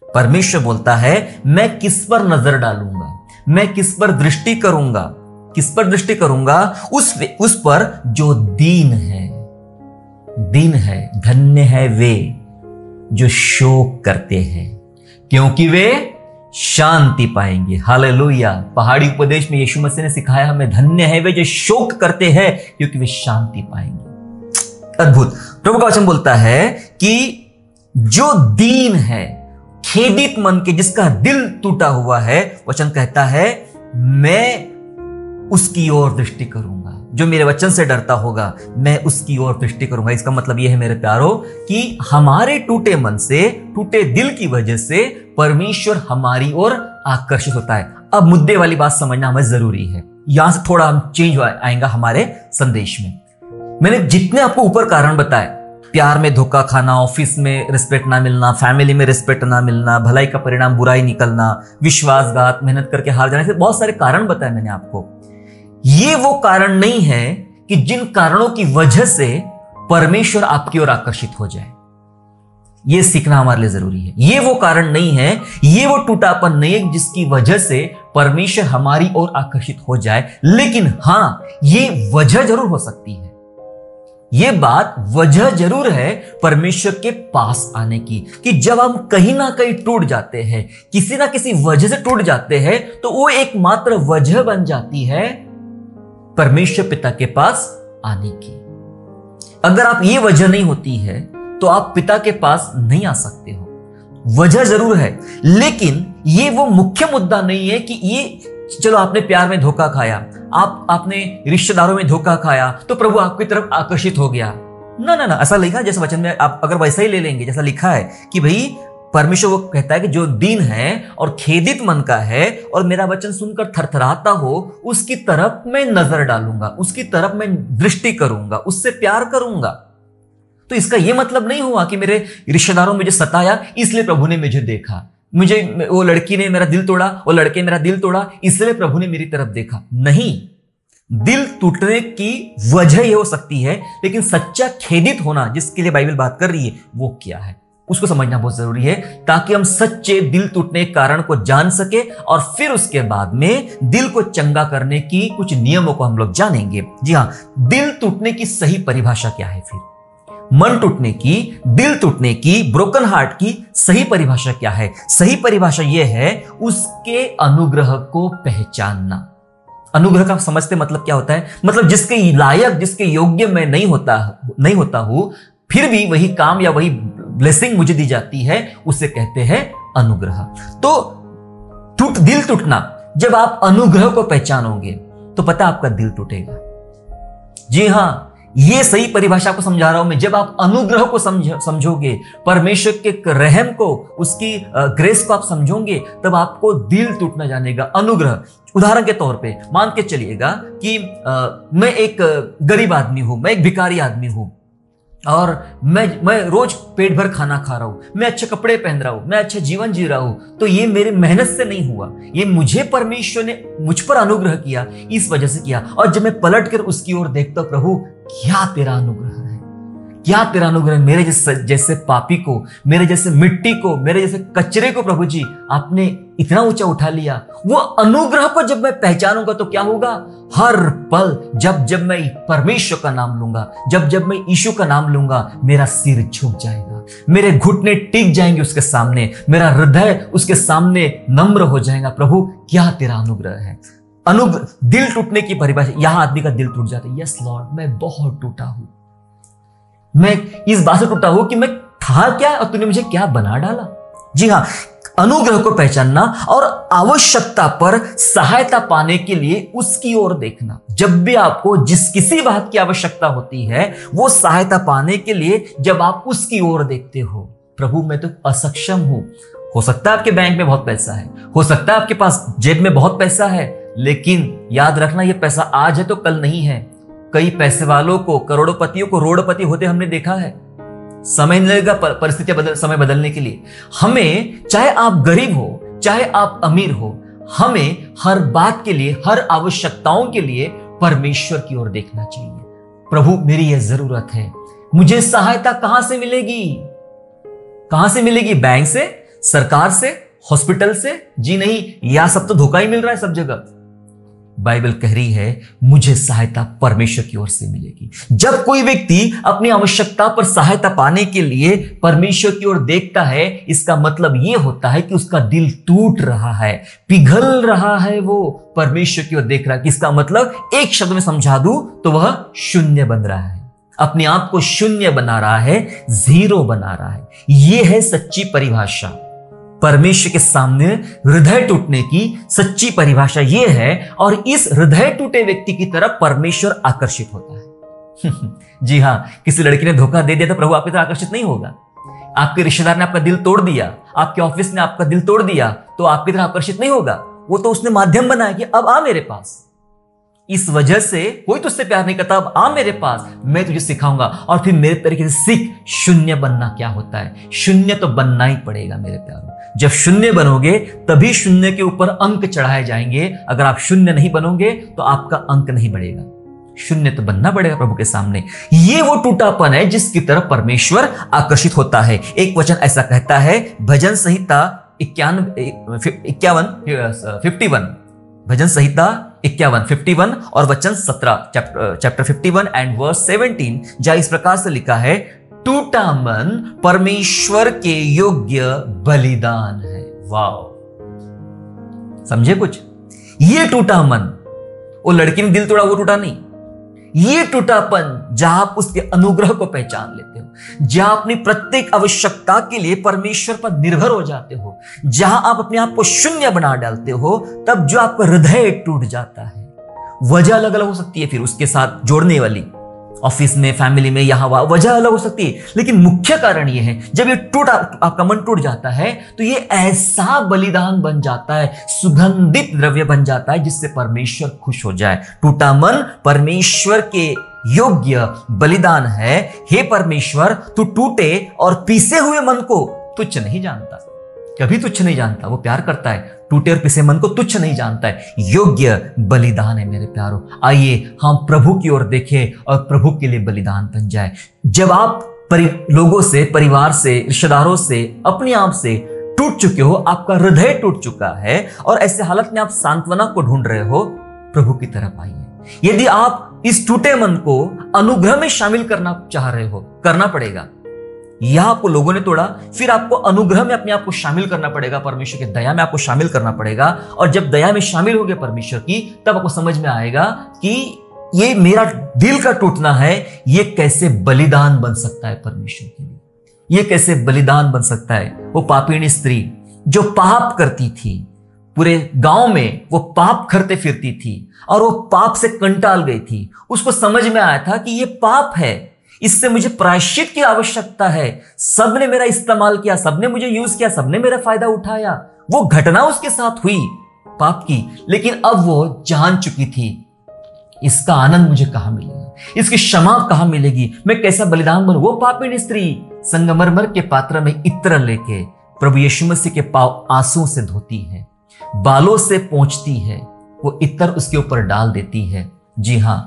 Speaker 1: परमेश्वर बोलता है, मैं किस पर नजर डालूंगा, मैं किस पर दृष्टि करूंगा, किस पर दृष्टि करूंगा? उस पर जो दीन है। दीन है, धन्य है वे जो शोक करते हैं, क्योंकि वे शांति पाएंगे। हालेलुया। पहाड़ी उपदेश में यीशु मसीह ने सिखाया हमें, धन्य है वे जो शोक करते हैं, क्योंकि वे शांति पाएंगे। अद्भुत। प्रभु का वचन बोलता है कि जो दीन है, खेदित मन के, जिसका दिल टूटा हुआ है, वचन कहता है मैं उसकी ओर दृष्टि करूंगा। जो मेरे वचन से डरता होगा, मैं उसकी ओर दृष्टि करूंगा। इसका मतलब यह है मेरे प्यारो कि हमारे टूटे मन से, टूटे दिल की वजह से परमेश्वर हमारी ओर आकर्षित होता है। अब मुद्दे वाली बात समझना हमें जरूरी है। यहां से थोड़ा हम चेंज आएगा हमारे संदेश में। मैंने जितने आपको ऊपर कारण बताए, प्यार में धोखा खाना, ऑफिस में रिस्पेक्ट ना मिलना, फैमिली में रिस्पेक्ट ना मिलना, भलाई का परिणाम बुराई निकलना, विश्वासघात, मेहनत करके हार जाने से, बहुत सारे कारण बताए मैंने आपको। ये वो कारण नहीं है कि जिन कारणों की वजह से परमेश्वर आपकी ओर आकर्षित हो जाए। ये सीखना हमारे लिए जरूरी है। ये वो कारण नहीं है, ये वो टूटापन नहीं है जिसकी वजह से परमेश्वर हमारी ओर आकर्षित हो जाए। लेकिन हां, ये वजह जरूर हो सकती है। ये बात वजह जरूर है परमेश्वर के पास आने की, कि जब हम कहीं ना कहीं टूट जाते हैं, किसी ना किसी वजह से टूट जाते हैं, तो वो एकमात्र वजह बन जाती है परमेश्वर पिता के पास आने की। अगर आप ये वजह नहीं होती है तो आप पिता के पास नहीं आ सकते हो। वजह जरूर है, लेकिन ये वो मुख्य मुद्दा नहीं है कि ये, चलो आपने प्यार में धोखा खाया, आपने रिश्तेदारों में धोखा खाया तो प्रभु आपकी तरफ आकर्षित हो गया। ना ना ना, ऐसा लिखा है जैसे वचन में, आप अगर वैसा ही ले लेंगे जैसा लिखा है कि भाई परमेश्वर वो कहता है कि जो दीन है और खेदित मन का है और मेरा वचन सुनकर थरथराता हो, उसकी तरफ मैं नजर डालूंगा, उसकी तरफ मैं दृष्टि करूंगा, उससे प्यार करूंगा। तो इसका यह मतलब नहीं हुआ कि मेरे रिश्तेदारों में मुझे सताया इसलिए प्रभु ने मुझे देखा, मुझे वो लड़की ने मेरा दिल तोड़ा, वो लड़के मेरा दिल तोड़ा इसलिए प्रभु ने मेरी तरफ देखा। नहीं, दिल टूटने की वजह यह हो सकती है, लेकिन सच्चा खेदित होना जिसके लिए बाइबल बात कर रही है वो क्या है, उसको समझना बहुत जरूरी है, ताकि हम सच्चे दिल टूटने के कारण को जान सके और फिर उसके बाद में दिल को चंगा करने की कुछ नियमों को हम लोग जानेंगे। जी हाँ, दिल टूटने की सही परिभाषा क्या है, फिर मन टूटने की, दिल टूटने की, ब्रोकन हार्ट की सही परिभाषा क्या है? सही परिभाषा यह है उसके अनुग्रह को पहचानना। अनुग्रह का समझते मतलब क्या होता है? मतलब जिसके लायक, जिसके योग्य मैं नहीं होता हूं, फिर भी वही काम या वही ब्लेसिंग मुझे दी जाती है, उसे कहते हैं अनुग्रह। तो दिल टूटना जब आप अनुग्रह को पहचानोगे तो पता आपका दिल टूटेगा। जी हां, ये सही परिभाषा को समझा रहा हूं मैं। जब आप अनुग्रह को समझोगे, परमेश्वर के रहम को, उसकी ग्रेस को आप समझोगे, तब आपको दिल टूटना जानेगा। अनुग्रह, उदाहरण के तौर पे मान के चलिएगा कि मैं एक गरीब आदमी हूं, मैं एक भिखारी आदमी हूं, और मैं रोज पेट भर खाना खा रहा हूं, मैं अच्छे कपड़े पहन रहा हूं, मैं अच्छा जीवन जी रहा हूं, तो ये मेरे मेहनत से नहीं हुआ, ये मुझे परमेश्वर ने मुझ पर अनुग्रह किया, इस वजह से किया। और जब मैं पलट कर उसकी ओर देखता हूं, प्रभु क्या तेरा अनुग्रह है, क्या तेरा अनुग्रह, मेरे जैसे पापी को, मेरे जैसे मिट्टी को, मेरे जैसे कचरे को प्रभु जी आपने इतना ऊंचा उठा लिया। वो अनुग्रह को जब मैं पहचानूंगा तो क्या होगा, हर पल जब मैं परमेश्वर का नाम लूंगा, जब मैं यीशु का नाम लूंगा, मेरा सिर झुक जाएगा, मेरे घुटने टिक जाएंगे उसके सामने, मेरा हृदय उसके सामने नम्र हो जाएगा। प्रभु क्या तेरा अनुग्रह है। अनुग्रह, दिल टूटने की परिभाषा, यहां आदमी का दिल टूट जाता है। यस लॉर्ड, मैं बहुत टूटा हूं, मैं इस बात से टूटा हूं कि मैं था क्या और तूने मुझे क्या बना डाला। जी हां, अनुग्रह को पहचानना और आवश्यकता पर सहायता पाने के लिए उसकी ओर देखना। जब भी आपको जिस किसी बात की आवश्यकता होती है, वो सहायता पाने के लिए जब आप उसकी ओर देखते हो, प्रभु मैं तो असक्षम हूं। हो सकता है आपके बैंक में बहुत पैसा है, हो सकता है आपके पास जेब में बहुत पैसा है, लेकिन याद रखना ये पैसा आज है तो कल नहीं है। कई पैसे वालों को, करोड़पतियों को रोड़पति होते हमने देखा है। समय नहीं लगेगा परिस्थितियां समय बदलने के लिए। हमें, चाहे आप गरीब हो चाहे आप अमीर हो, हमें हर बात के लिए, हर आवश्यकताओं के लिए परमेश्वर की ओर देखना चाहिए। प्रभु मेरी यह जरूरत है, मुझे सहायता कहां से मिलेगी? कहां से मिलेगी? बैंक से, सरकार से, हॉस्पिटल से? जी नहीं, यह सब तो धोखा ही मिल रहा है सब जगह। बाइबल कह रही है मुझे सहायता परमेश्वर की ओर से मिलेगी। जब कोई व्यक्ति अपनी आवश्यकता पर सहायता पाने के लिए परमेश्वर की ओर देखता है, इसका मतलब यह होता है कि उसका दिल टूट रहा है, पिघल रहा है, वो परमेश्वर की ओर देख रहा है। इसका मतलब एक शब्द में समझा दूं तो वह शून्य बन रहा है, अपने आप को शून्य बना रहा है, जीरो बना रहा है। यह है सच्ची परिभाषा। परमेश्वर के सामने हृदय टूटने की सच्ची परिभाषा यह है, और इस हृदय टूटे व्यक्ति की तरफ परमेश्वर आकर्षित होता है। जी हां, किसी लड़की ने धोखा दे दिया तो प्रभु आपकी तरफ आकर्षित नहीं होगा। आपके रिश्तेदार ने आपका दिल तोड़ दिया, आपके ऑफिस ने आपका दिल तोड़ दिया, तो आपकी तरफ आकर्षित नहीं होगा। वो तो उसने माध्यम बनाया कि अब आ मेरे पास, इस वजह से कोई तुझसे प्यार नहीं करता, अब आ मेरे पास, मैं तुझे सिखाऊंगा। और फिर मेरे तरीके से सीख शून्य बनना क्या होता है। शून्य तो बनना ही पड़ेगा मेरे प्यारों। जब शून्य बनोगे तभी शून्य के ऊपर अंक चढ़ाए जाएंगे। अगर आप शून्य नहीं बनोगे तो आपका अंक नहीं बढ़ेगा। शून्य तो बनना पड़ेगा प्रभु के सामने। ये वो टूटापन है जिसकी तरफ परमेश्वर आकर्षित होता है। एक वचन ऐसा कहता है, भजन संहिता 51, भजन संहिता 51 और वचन 17, चैप्टर 51 एंड वर्स 17, जहां इस प्रकार से लिखा है, टूटा मन परमेश्वर के योग्य बलिदान है। वाओ, समझे कुछ? ये टूटा मन, वो लड़की ने दिल तोड़ा वो टूटा नहीं। ये टूटापन जहां आप उसके अनुग्रह को पहचान लेते हो, जहां अपनी प्रत्येक आवश्यकता के लिए परमेश्वर पर निर्भर हो जाते हो, जहां आप अपने आप को शून्य बना डालते हो, तब जो आपका हृदय टूट जाता है। वजह अलग अलग हो सकती है, फिर उसके साथ जोड़ने वाली, ऑफिस में, फैमिली में, यहां वहां, वजह अलग हो सकती है, लेकिन मुख्य कारण यह है, जब ये आपका मन टूट जाता है तो ये ऐसा बलिदान बन जाता है, सुगंधित द्रव्य बन जाता है जिससे परमेश्वर खुश हो जाए। टूटा मन परमेश्वर के योग्य बलिदान है। हे परमेश्वर, तू टूटे और पीसे हुए मन को तुच्छ नहीं जानता, कभी तुच्छ नहीं जानता। वो प्यार करता है, टूटे और पिसे मन को तुच्छ नहीं जानता है। योग्य बलिदान है मेरे प्यारों। आइए हम प्रभु की ओर देखें और प्रभु के लिए बलिदान बन जाए। जब आप लोगों से, परिवार से, रिश्तेदारों से, अपने आप से टूट चुके हो, आपका हृदय टूट चुका है और ऐसे हालत में आप सांत्वना को ढूंढ रहे हो, प्रभु की तरफ आइए। यदि आप इस टूटे मन को अनुग्रह में शामिल करना चाह रहे हो, करना पड़ेगा। यह आपको लोगों ने तोड़ा, फिर आपको अनुग्रह में अपने आप को शामिल करना पड़ेगा, परमेश्वर की दया में आपको शामिल करना पड़ेगा। और जब दया में शामिल होगे परमेश्वर की, तब आपको समझ में आएगा कि ये मेरा दिल का टूटना है, ये कैसे बलिदान बन सकता है परमेश्वर के लिए, ये कैसे बलिदान बन सकता है। वो पापीणी स्त्री जो पाप करती थी, पूरे गांव में वो पाप करते फिरती थी और वो पाप से कंटाल गई थी। उसको समझ में आया था कि ये पाप है, इससे मुझे प्रायश्चित की आवश्यकता है। सबने मेरा इस्तेमाल किया, सबने मुझे यूज किया, सबने मेरा फायदा उठाया। वो घटना उसके साथ हुई पाप की, लेकिन अब वो जान चुकी थी इसका आनंद मुझे कहां मिलेगा, इसकी क्षमा कहां मिलेगी, मैं कैसा बलिदान बनूं। वो पापिनी स्त्री संगमरमर के पात्र में इत्र लेके प्रभु यीशु मसीह के पांव आंसुओं से धोती है, बालों से पोंछती है, वो इत्र उसके ऊपर डाल देती है। जी हां,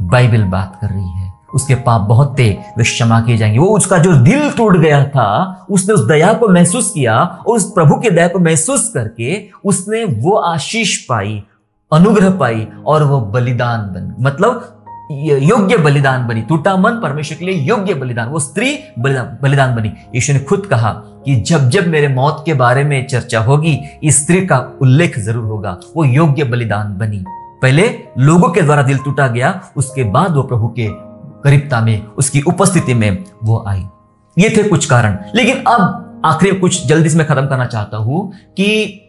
Speaker 1: बाइबल बात कर रही है, उसके पाप बहुत थे, वे क्षमा किए जाएंगे। वो उसका जो दिल टूट गया था, उसने उस दया को महसूस किया और उस प्रभु की दया को महसूस करके उसने वो आशीष पाई, अनुग्रह पाई और वो बलिदान बनी, मतलब योग्य बलिदान बनी। टूटा मन परमेश्वर के लिए योग्य बलिदान, वो स्त्री बलिदान बनी। यीशु ने खुद कहा कि जब जब मेरे मौत के बारे में चर्चा होगी, इस स्त्री का उल्लेख जरूर होगा। वो योग्य बलिदान बनी। पहले लोगों के द्वारा दिल टूटा गया, उसके बाद वो प्रभु के करीबता में, उसकी उपस्थिति में वो आई। ये थे कुछ कारण। लेकिन अब आखिरी कुछ जल्दी से मैं खत्म करना चाहता हूं कि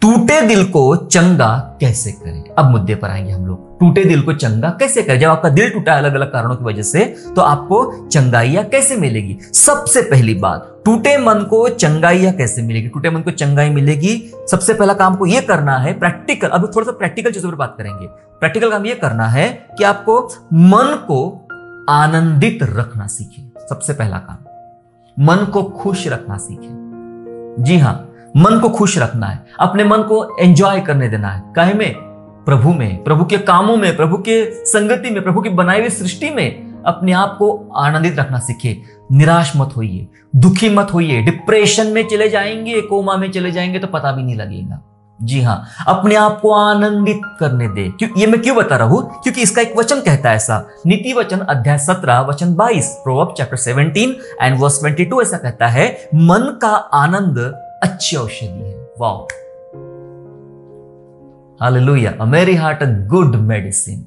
Speaker 1: टूटे दिल को चंगा कैसे करें। अब मुद्दे पर आएंगे हम लोग। टूटे दिल को चंगा कैसे करें? जब आपका दिल टूटा है अलग अलग कारणों की वजह से, तो आपको चंगाइयां कैसे मिलेगी? सबसे पहली बात, टूटे मन को चंगाइयां कैसे मिलेगी? टूटे मन को चंगाई मिलेगी, सबसे पहला काम को यह करना है प्रैक्टिकल। अब थोड़ा सा प्रैक्टिकल चीजों पर बात करेंगे। प्रैक्टिकल काम यह करना है कि आपको मन को आनंदित रखना सीखें। सबसे पहला काम, मन को खुश रखना सीखें। जी हां, मन को खुश रखना है, अपने मन को एंजॉय करने देना है। काहे में? प्रभु में, प्रभु के कामों में, प्रभु के संगति में, प्रभु की बनाई हुई सृष्टि में अपने आप को आनंदित रखना सीखे। निराश मत होइए, दुखी मत होइए। डिप्रेशन में चले जाएंगे, कोमा में चले जाएंगे तो पता भी नहीं लगेगा। जी हां, अपने आप को आनंदित करने दे। ये मैं क्यों बता रहा हूं? क्योंकि इसका एक वचन कहता है ऐसा, नीति वचन अध्याय 17 वचन 22, प्रोवर्ब चैप्टर 17 एंड वर्स 22 ऐसा कहता है, मन का आनंद अच्छी औषधि है। वाओ, हालेलुया, अ मेरी हार्ट अ गुड मेडिसिन।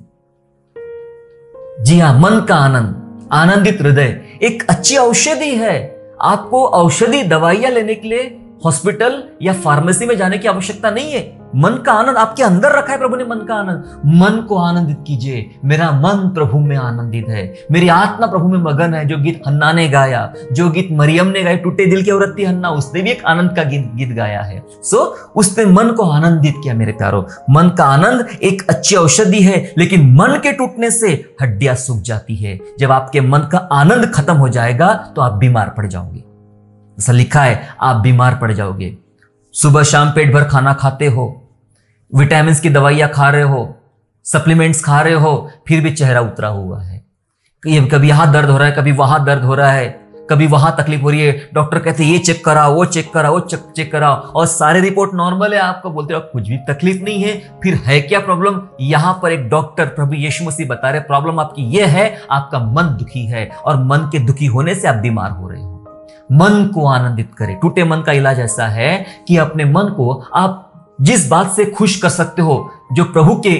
Speaker 1: जी हां, मन का आनंद, आनंदित हृदय एक अच्छी औषधि है। आपको औषधि दवाइयां लेने के लिए हॉस्पिटल या फार्मेसी में जाने की आवश्यकता नहीं है। मन का आनंद आपके अंदर रखा है प्रभु ने। मन का आनंद, मन को आनंदित कीजिए। मेरा मन प्रभु में आनंदित है, मेरी आत्मा प्रभु में मगन है। जो गीत हन्ना ने गाया, जो गीत मरियम ने गाया, टूटे दिल की औरत थी हन्ना, उसने भी एक आनंद का गीत गाया है। उसने मन को आनंदित किया। मेरे प्यारों, मन का आनंद एक अच्छी औषधि है, लेकिन मन के टूटने से हड्डियां सूख जाती है। जब आपके मन का आनंद खत्म हो जाएगा तो आप बीमार पड़ जाओगे। ऐसा लिखा है, आप बीमार पड़ जाओगे। सुबह शाम पेट भर खाना खाते हो, विटामिन की दवाइयां खा रहे हो, सप्लीमेंट्स खा रहे हो, फिर भी चेहरा उतरा हुआ है। कभी यहां दर्द हो रहा है, कभी वहां दर्द हो रहा है, कभी वहां तकलीफ हो रही है। डॉक्टर कहते हैं ये चेक कराओ, वो चेक कराओ, वो चेक कराओ, और सारे रिपोर्ट नॉर्मल है। आपको बोलते हो कुछ भी तकलीफ नहीं है। फिर है क्या प्रॉब्लम? यहां पर एक डॉक्टर प्रभु यीशु मसीह बता रहे प्रॉब्लम आपकी ये है, आपका मन दुखी है, और मन के दुखी होने से आप बीमार हो रहे हो। मन को आनंदित करें। टूटे मन का इलाज ऐसा है कि अपने मन को आप जिस बात से खुश कर सकते हो, जो प्रभु के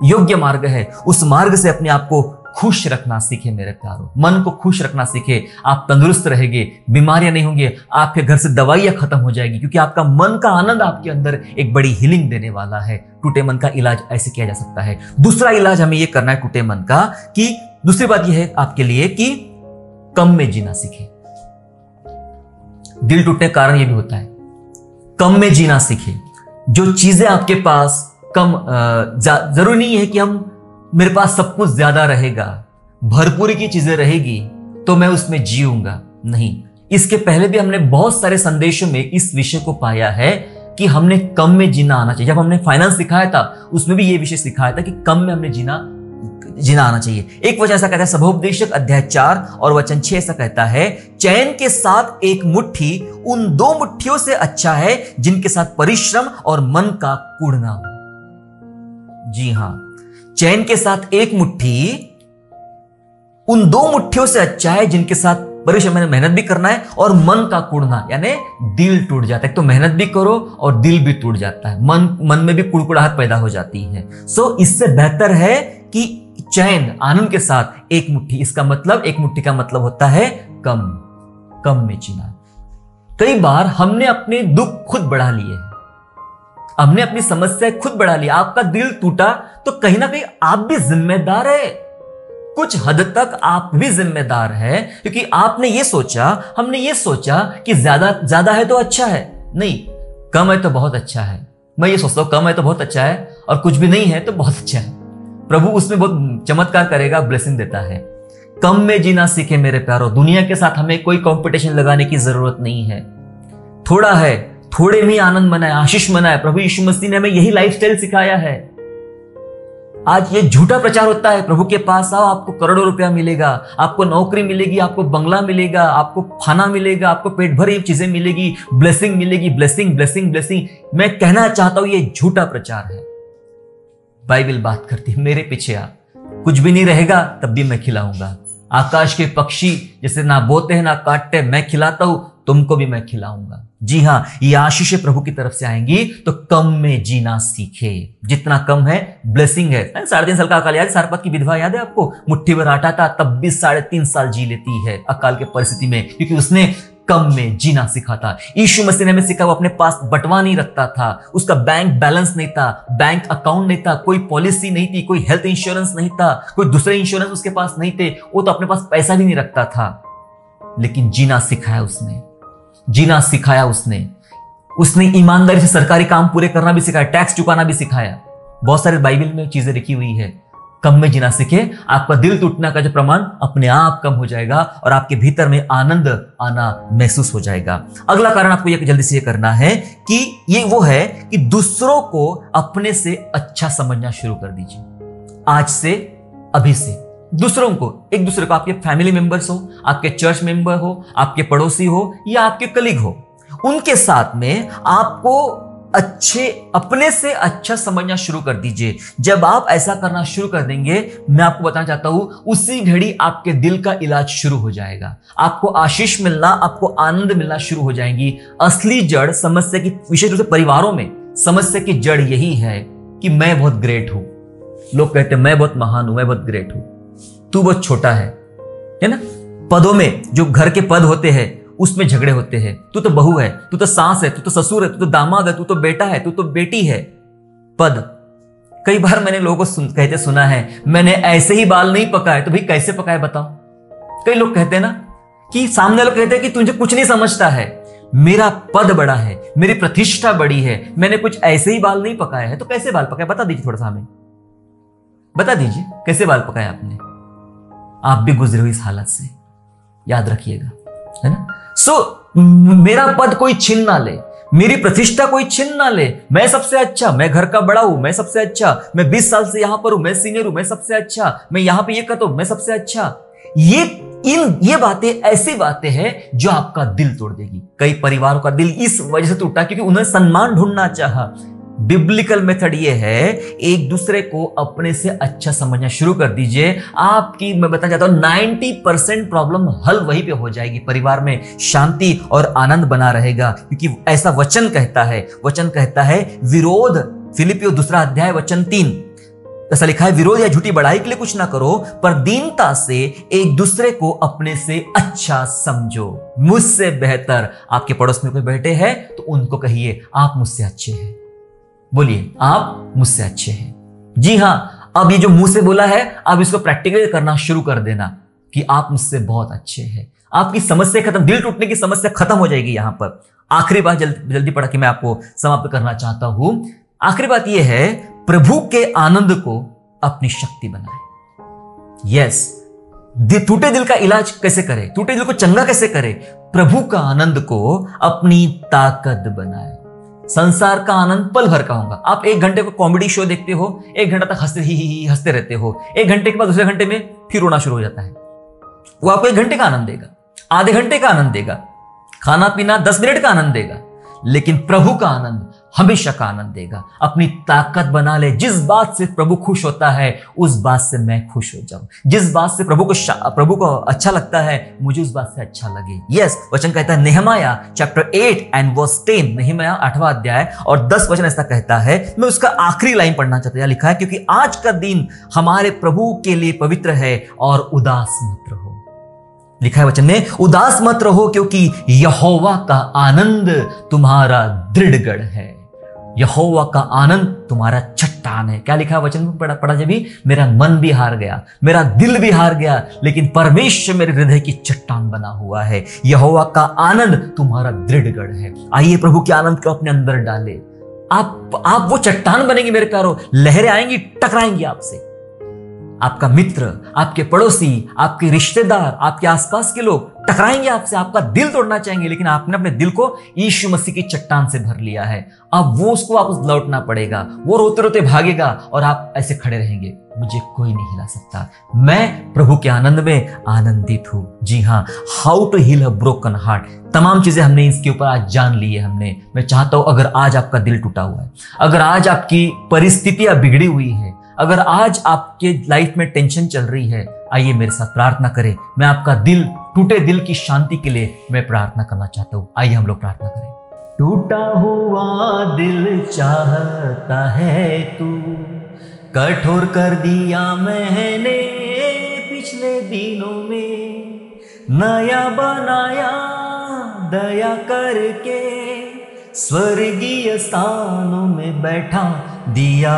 Speaker 1: योग्य मार्ग है, उस मार्ग से अपने आप को खुश रखना सीखे। मेरे प्यारों, मन को खुश रखना सीखे। आप तंदुरुस्त रहेंगे, बीमारियां नहीं होंगे, आपके घर से दवाइयां खत्म हो जाएगी, क्योंकि आपका मन का आनंद आपके अंदर एक बड़ी हीलिंग देने वाला है। टूटे मन का इलाज ऐसे किया जा सकता है। दूसरा इलाज हमें यह करना है टूटे मन का, कि दूसरी बात यह है आपके लिए कि कम में जीना सीखे। दिल टूटने का कारण यह भी होता है, कम में जीना सीखे। जो चीजें आपके पास कम, जरूरी नहीं है कि मेरे पास सब कुछ ज्यादा रहेगा, भरपूरी की चीजें रहेगी तो मैं उसमें जीऊंगा, नहीं। इसके पहले भी हमने बहुत सारे संदेशों में इस विषय को पाया है कि हमने कम में जीना आना चाहिए। जब हमने फाइनेंस सिखाया था, उसमें भी यह विषय सिखाया था कि कम में हमने जीना आना चाहिए। एक वचन ऐसा कहता है, सभोपदेशक अध्याय 4 और वचन 6 ऐसा कहता है, चैन के साथ एक मुट्ठी उन 2 मुट्ठियों से अच्छा है जिनके साथ परिश्रम और मन का कूड़ना हो। जी हां, चैन के साथ एक मुट्ठी उन 2 मुट्ठियों से अच्छा है जिनके साथ परिश्रम, मेहनत भी करना है और मन का कूड़ना, यानी दिल टूट जाता है। तो मेहनत भी करो और दिल भी टूट जाता है, मन में भी कुड़कुड़ाहट पैदा हो जाती है। इससे बेहतर है कि चैन, आनंद के साथ एक मुट्ठी। इसका मतलब, एक मुट्ठी का मतलब होता है कम में जीना। कई बार हमने अपने दुख खुद बढ़ा लिए हैं। हमने अपनी समस्या खुद बढ़ा ली, आपका दिल टूटा तो कहीं ना कहीं आप भी जिम्मेदार है, कुछ हद तक आप भी जिम्मेदार है, क्योंकि आपने ये सोचा, हमने ये सोचा कि ज्यादा है तो अच्छा है, नहीं कम है तो बहुत अच्छा है। मैं ये सोचता हूं कम है तो बहुत अच्छा है और कुछ भी नहीं है तो बहुत अच्छा है। प्रभु उसमें बहुत चमत्कार करेगा, ब्लेसिंग देता है। कम में जीना सीखे मेरे प्यारो, दुनिया के साथ हमें कोई कंपटीशन लगाने की जरूरत नहीं है। थोड़ा है, थोड़े में आनंद मनाए, आशीष मनाए। प्रभु यीशु मसीह ने हमें यही लाइफस्टाइल सिखाया है। आज ये झूठा प्रचार होता है, प्रभु के पास आओ आपको करोड़ों रुपया मिलेगा, आपको नौकरी मिलेगी, आपको बंगला मिलेगा, आपको खाना मिलेगा, आपको पेट भर ये चीजें मिलेगी, ब्लेसिंग मिलेगी, ब्लेसिंग ब्लेसिंग ब्लेसिंग। मैं कहना चाहता हूं ये झूठा प्रचार है। बाइबल बात करती है, मेरे पीछे आ, कुछ भी नहीं रहेगा तब भी मैं खिलाऊंगा। आकाश के पक्षी जैसे ना बोते हैं ना काटते, मैं खिलाता हूं, तुमको भी मैं खिलाऊंगा। जी हां, ये आशीष प्रभु की तरफ से आएंगी। तो कम में जीना सीखे, जितना कम है ब्लेसिंग है। 3.5 साल का अकाल याद, सारपत की विधवा याद है आपको? मुट्ठी भर आटा था तब भी 3.5 साल जी लेती है अकाल के परिस्थिति में, क्योंकि उसने कम में जीना सीखा था। यीशु मसीह ने हमें सिखा, वो अपने पास बटवा नहीं रखता था, उसका बैंक बैलेंस नहीं था, बैंक अकाउंट नहीं था, कोई पॉलिसी नहीं थी, कोई हेल्थ इंश्योरेंस नहीं था, कोई दूसरे इंश्योरेंस उसके पास नहीं थे, वो तो अपने पास पैसा भी नहीं रखता था। लेकिन जीना सिखाया उसने, जीना सिखाया उसने ईमानदारी से सरकारी काम पूरे करना भी सिखाया, टैक्स चुकाना भी सिखाया। बहुत सारे बाइबल में चीजें लिखी हुई है। कम में जीना सीखे, आपका दिल टूटने का जो प्रमाण अपने आप कम हो जाएगा और आपके भीतर में आनंद आना महसूस हो जाएगा। अगला कारण आपको ये जल्दी से ये करना है कि ये वो है कि दूसरों को अपने से अच्छा समझना शुरू कर दीजिए। आज से, अभी से दूसरों को, एक दूसरे को, आपके फैमिली मेंबर्स हो, आपके चर्च मेंबर हो, आपके पड़ोसी हो या आपके कलीग हो, उनके साथ में आपको अपने से अच्छा समझना शुरू कर दीजिए। जब आप ऐसा करना शुरू कर देंगे, मैं आपको बताना चाहता हूं, उसी घड़ी आपके दिल का इलाज शुरू हो जाएगा। आपको आशीष मिलना, आपको आनंद मिलना शुरू हो जाएंगी। असली जड़ समस्या की, विशेष रूप से परिवारों में समस्या की जड़ यही है कि मैं बहुत ग्रेट हूं। लोग कहते हैं मैं बहुत महान हूं, मैं बहुत ग्रेट हूं, तू बहुत छोटा है ना। पदों में जो घर के पद होते हैं उसमें झगड़े होते हैं। तू तो बहू है, तू तो सास है, तू तो ससुर है, तू तो दामाद है, तू तो बेटा है, तू तो बेटी है। पद, कई बार मैंने लोगों को कहते सुना है, मैंने ऐसे ही बाल नहीं पकाए। तो भाई कैसे पकाए बताओ? कई लोग कहते हैं ना कि सामने लोग कहते हैं कि तुझे कुछ नहीं समझता है, मेरा पद बड़ा है, मेरी प्रतिष्ठा बड़ी है, मैंने कुछ ऐसे ही बाल नहीं पकाए हैं। तो कैसे बाल पकाए बता दीजिए, थोड़ा सा हमें बता दीजिए कैसे बाल पकाए आपने। आप भी गुजरे हुए इस हालत से, याद रखिएगा, है ना। मेरा पद कोई छीन ना ले, मेरी प्रतिष्ठा कोई छीन ना ले। मैं सबसे अच्छा, मैं घर का बड़ा हूं, मैं सबसे अच्छा, मैं 20 साल से यहां पर हूं, मैं सीनियर हूं, मैं सबसे अच्छा, मैं यहां पे ये करता हूं, मैं सबसे अच्छा। ये बातें ऐसी बातें हैं जो आपका दिल तोड़ देगी। कई परिवारों का दिल इस वजह से टूटा क्योंकि उन्होंने सम्मान ढूंढना चाहा। बिब्लिकल मेथड ये है, एक दूसरे को अपने से अच्छा समझना शुरू कर दीजिए। आपकी, मैं बताना चाहता हूं, 90% प्रॉब्लम हल वहीं पे हो जाएगी। परिवार में शांति और आनंद बना रहेगा, क्योंकि ऐसा वचन कहता है विरोध, फिलिपियो 2 अध्याय वचन 3 ऐसा लिखा है, विरोध या झूठी बढ़ाई के लिए कुछ ना करो, पर दीनता से एक दूसरे को अपने से अच्छा समझो। मुझसे बेहतर आपके पड़ोस में कोई बैठे हैं तो उनको कहिए आप मुझसे अच्छे हैं। बोलिए आप मुझसे अच्छे हैं। जी हां, अब ये जो मुंह से बोला है, अब इसको प्रैक्टिकली करना शुरू कर देना कि आप मुझसे बहुत अच्छे हैं। आपकी समस्या खत्म, दिल टूटने की समस्या खत्म हो जाएगी। यहां पर आखिरी बात जल्दी पढ़ के मैं आपको समाप्त करना चाहता हूं। आखिरी बात यह है, प्रभु के आनंद को अपनी शक्ति बनाए। यस, टूटे दिल का इलाज कैसे करें, टूटे दिल को चंगा कैसे करें? प्रभु का आनंद को अपनी ताकत बनाए। संसार का आनंद पल भर का होगा। आप 1 घंटे को कॉमेडी शो देखते हो, 1 घंटा तक हंसते रहते हो, 1 घंटे के बाद दूसरे घंटे में फिर रोना शुरू हो जाता है। वो आपको 1 घंटे का आनंद देगा, आधे घंटे का आनंद देगा, खाना पीना 10 मिनट का आनंद देगा, लेकिन प्रभु का आनंद हमेशा का आनंद देगा। अपनी ताकत बना ले। जिस बात से प्रभु खुश होता है उस बात से मैं खुश हो जाऊं। जिस बात से प्रभु को अच्छा लगता है, मुझे उस बात से अच्छा लगे। यस, वचन कहता है Nehemiah chapter 8 and verse 10, Nehemiah 8वां अध्याय और 10 वचन ऐसा कहता है। मैं उसका आखिरी लाइन पढ़ना चाहता हूं। लिखा है, क्योंकि आज का दिन हमारे प्रभु के लिए पवित्र है और उदास मत रहो। लिखा है वचन में, उदास मत रहो क्योंकि यहोवा का आनंद तुम्हारा दृढ़ गढ़ है। यहोवा का आनंद तुम्हारा चट्टान है। क्या लिखा है वचन में पढ़ा जब भी, मेरा मन भी हार गया, मेरा दिल भी हार गया, लेकिन परमेश्वर मेरे हृदय की चट्टान बना हुआ है। यहोवा का आनंद तुम्हारा दृढ़ गढ़ है। आइए प्रभु के आनंद को अपने अंदर डाले। आप वो चट्टान बनेंगे मेरे प्यारो, लहरें आएंगी, टकराएंगी आपसे। आपका मित्र, आपके पड़ोसी, आपके रिश्तेदार, आपके आसपास के लोग टकराएंगे आपसे, आपका दिल तोड़ना चाहेंगे, लेकिन आपने अपने दिल को यीशु मसीह की चट्टान से भर लिया है। अब वो उसको वापस लौटना पड़ेगा, वो रोते रोते भागेगा और आप ऐसे खड़े रहेंगे, मुझे कोई नहीं हिला सकता, मैं प्रभु के आनंद में आनंदित हूं। जी हाँ, how to heal a broken heart, तमाम चीजें हमने इसके ऊपर आज जान ली है हमने। मैं चाहता हूं अगर आज आपका दिल टूटा हुआ है, अगर आज आपकी परिस्थितियां बिगड़ी हुई है, अगर आज आपके लाइफ में टेंशन चल रही है, आइए मेरे साथ प्रार्थना करें। मैं आपका दिल, टूटे दिल की शांति के लिए मैं प्रार्थना करना चाहता हूं। आइए हम लोग प्रार्थना करें। टूटा हुआ दिल चाहता है तू, कठोर कर दिया मैंने पिछले दिनों में, नया बनाया दया करके, स्वर्गीय स्थानों में बैठा दिया,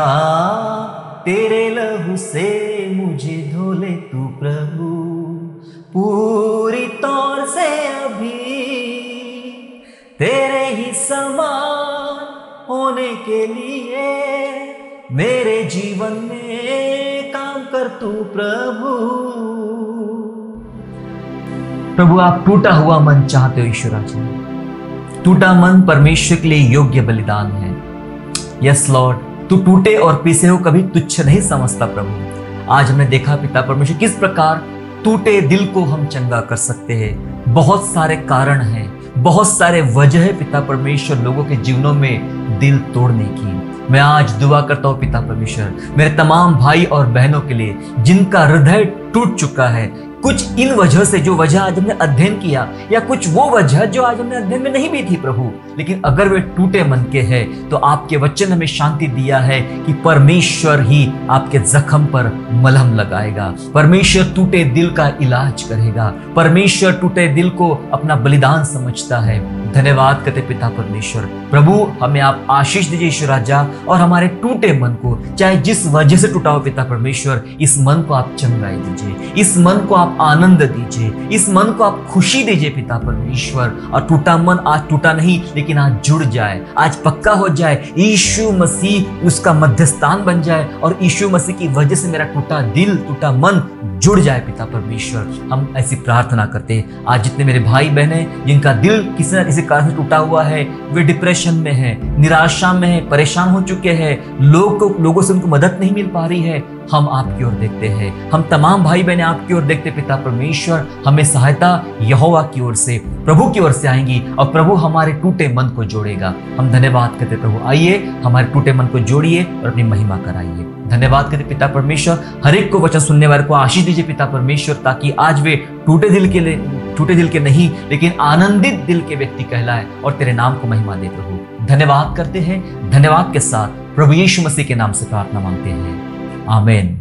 Speaker 1: तेरे लहू से मुझे धो ले तू प्रभु, पूरी तौर से अभी तेरे ही समान होने के लिए मेरे जीवन में काम कर तू प्रभु। प्रभु आप टूटा हुआ मन चाहते हो ईश्वर जी, टूटा मन परमेश्वर के लिए योग्य बलिदान है। यस लॉर्ड, तू टूटे और पीसे हो कभी तुच्छ नहीं समझता प्रभु। आज हमने देखा पिता परमेश्वर किस प्रकार टूटे दिल को हम चंगा कर सकते हैं। बहुत सारे कारण हैं, बहुत सारे वजह है पिता परमेश्वर लोगों के जीवनों में दिल तोड़ने की। मैं आज दुआ करता हूँ पिता परमेश्वर मेरे तमाम भाई और बहनों के लिए जिनका हृदय टूट चुका है, कुछ इन वजह से जो वजह आज हमने अध्ययन किया, या कुछ वो वजह जो आज हमने अध्ययन में नहीं भी थी प्रभु, लेकिन अगर वे टूटे मन के हैं तो आपके वचन हमें शांति दिया है कि परमेश्वर ही आपके जख्म पर मलहम लगाएगा, परमेश्वर टूटे दिल का इलाज करेगा, परमेश्वर टूटे दिल को अपना बलिदान समझता है। धन्यवाद करते पिता परमेश्वर। प्रभु हमें आप आशीष दीजिए ईश्वर राजा, और हमारे टूटे मन को, चाहे जिस वजह से टूटा हो पिता परमेश्वर, इस मन को आप चंगाई दीजिए, इस मन को आप आनंद दीजिए, इस मन को आप खुशी दीजिए पिता परमेश्वर। और टूटा मन आज टूटा नहीं लेकिन आज जुड़ जाए, आज पक्का हो जाए, यीशु मसीह उसका मध्यस्थान बन जाए और यीशु मसीह की वजह से मेरा टूटा दिल, टूटा मन जुड़ जाए पिता परमेश्वर। हम ऐसी प्रार्थना करते हैं। आज जितने मेरे भाई बहने जिनका दिल किसी न किसी कारण से टूटा हुआ है, वे डिप्रेशन में है, निराशा में है, परेशान हो चुके हैं, लोगों से उनको मदद नहीं मिल पा रही है, हम आपकी ओर देखते हैं, हम तमाम भाई बहने आपकी ओर देखते पिता परमेश्वर। हमें सहायता यहोवा की ओर से, प्रभु की ओर से आएंगी और प्रभु हमारे टूटे मन को जोड़ेगा। हम धन्यवाद करते प्रभु, आइए हमारे टूटे मन को जोड़िए और अपनी महिमा कराइए। धन्यवाद करते पिता परमेश्वर, हर एक को वचन सुनने वाले को आशीष दीजिए पिता परमेश्वर, ताकि आज वे टूटे दिल के नहीं लेकिन आनंदित दिल के व्यक्ति कहलाए और तेरे नाम को महिमा दे प्रभु। धन्यवाद करते हैं, धन्यवाद के साथ प्रभु यीशु मसीह के नाम से प्रार्थना मांगते हैं, आमीन।